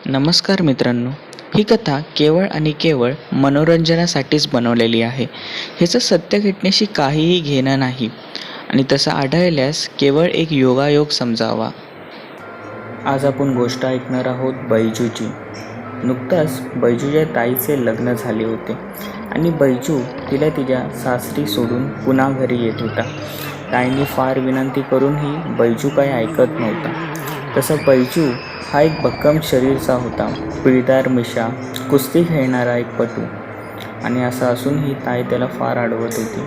नमस्कार मित्रांनो, ही कथा केवळ आणि केवळ मनोरंजनासाठीच बनवलेली आहे. ह्याचं सत्य घटनेशी काहीही घेणं नाही आणि तसं आढळल्यास केवळ एक योगायोग समजावा. आज आपण गोष्ट ऐकणार आहोत बैजूची. नुकताच बैजूच्या ताईचे लग्न झाले होते आणि बैजू तिला तिच्या सासरी सोडून पुन्हा घरी येत होता. ताईने फार विनंती करूनही बैजू काही ऐकत नव्हता. तसं बैजू हा एक भक्कम शरीरचा होता, पिळदार मिशा, कुस्ती खेळणारा एक पटू. आणि असं असूनही ताई त्याला फार अडवत होती,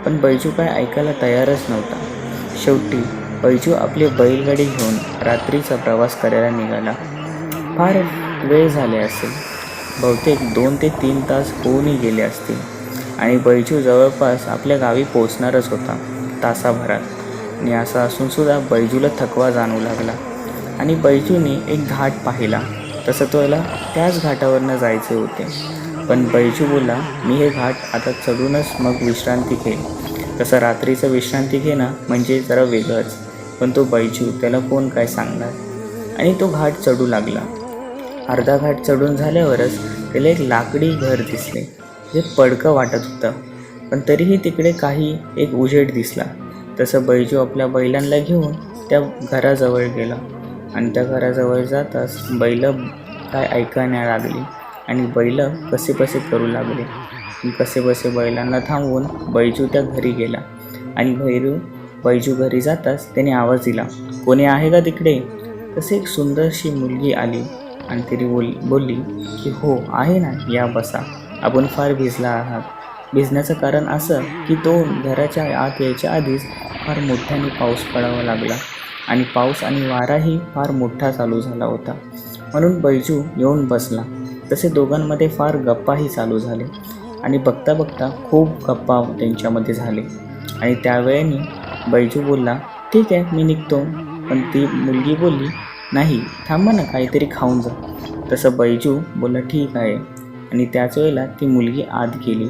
पण बैजू काय ऐकायला तयारच नव्हता. शेवटी बैजू आपली बैलगाडी घेऊन रात्रीचा प्रवास करायला निघाला. फार वेळ झाले असेल, बहुतेक 2 ते 3 तास होऊनही गेले असतील आणि बैजू जवळपास आपल्या गावी पोचणारच होता तासाभरात. आणि असं असूनसुद्धा बैजूला थकवा जाणवू लागला आणि बैजूने एक घाट पाहिला. तसं त्याला त्याच घाटावरनं जायचे होते, पण बैजू बोलला, मी हे घाट आता चढूनच मग विश्रांती घेईन. तसं रात्रीचं विश्रांती घेणं म्हणजे जरा वेगळंच, पण तो बैजू त्याला कोण काय सांगणार. आणि तो घाट चढू लागला. अर्धा घाट चढून झाल्यावरच त्याला एक लाकडी घर दिसले, जे पडकं वाटत होतं, पण तरीही तिकडे काही एक उजेड दिसला. तसं बैजू आपल्या बैलांना घेऊन त्या घराजवळ गेला आणि त्या घराजवळ जाताच बैल काय ऐकायला लागली आणि बैल कसेबसे करू लागले. कसेबसे बैलांना थांबवून बैजू त्या घरी गेला आणि बैजू घरी जाताच त्याने आवाज दिला, कोणी आहे का तिकडे? तसे एक सुंदरशी मुलगी आली आणि तिने बोलली की हो आहे ना, या बसा. आपण फार भिजला आहात. भिजण्याचं कारण असं की तो घराच्या आत यायच्या आधीच फार मोठ्याने पाऊस पडावा लागला आणि पाऊस आणि वाराही फार मोठा चालू झाला होता, म्हणून बैजू येऊन बसला. तसे दोघांमध्ये फार गप्पाही चालू झाले आणि बघता बघता खूप गप्पा त्यांच्यामध्ये झाले. आणि त्यावेळेने बैजू बोलला, ठीक आहे, मी निघतो. पण ती मुलगी बोलली, नाही थांबा ना, काहीतरी खाऊन जा. तसं बैजू बोलला, ठीक आहे. आणि त्याच वेळेला ती मुलगी आत गेली.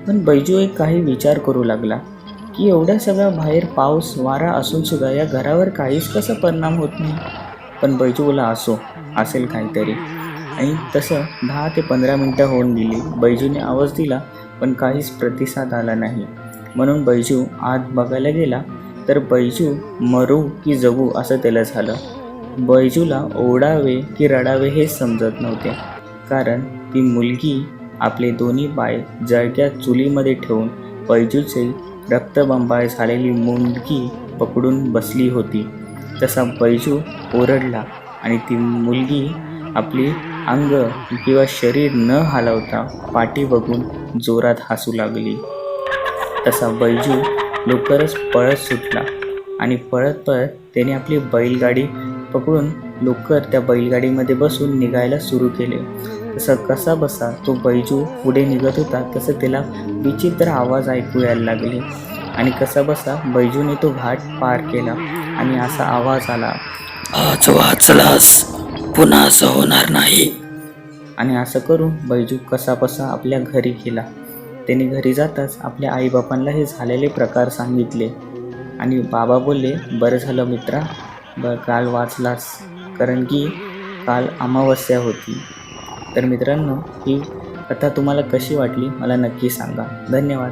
पण बैजू एक काही विचार करू लागला की एवढ्या सगळ्या बाहेर पाऊस वारा असूनसुद्धा या घरावर काहीच कसा परिणाम होत नाही. पण बैजू बोला, असेल काहीतरी. आणि तसं 10 ते 15 मिनटं होऊन गेली. बैजूने आवाज दिला पण काहीच प्रतिसाद आला नाही, म्हणून बैजू आत बघायला गेला. तर बैजू मरू की जगू असं त्याला झालं. बैजूला ओरडावे की रडावे हेच समजत नव्हते, कारण ती मुलगी आपले दोन्ही पाय जळक्या चुलीमध्ये ठेवून बैजूचे रक्तबंबाळ झालेली मुलगी पकडून बसली होती. तसा बैजू ओरडला आणि ती मुलगी आपली अंग किंवा शरीर न हलवता पाठी बघून जोरात हसू लागली. तसा बैजू लवकरच पळत सुटला आणि पळत पळत त्याने आपली बैलगाडी पकडून लवकर त्या बैलगाडीमध्ये बसून निघायला सुरू केले. तसं कसा बसा तो बैजू पुढे निघत होता, तसं त्याला विचित्र आवाज ऐकू यायला लागले आणि कसा बसा बैजूने तो घाट पार केला आणि असा आवाज आला, आज वाचलास, पुन्हा असं होणार नाही. आणि असं करून बैजू कसाबसा आपल्या घरी गेला. त्याने घरी जाताच आपल्या आईबापांना हे झालेले प्रकार सांगितले आणि बाबा बोलले, बरं झालं मित्रा, काल वाचलास, कारण की काल अमावस्या होती. तर मित्रांनो, ही कथा तुम्हाला कशी वाटली मला नक्की सांगा. धन्यवाद.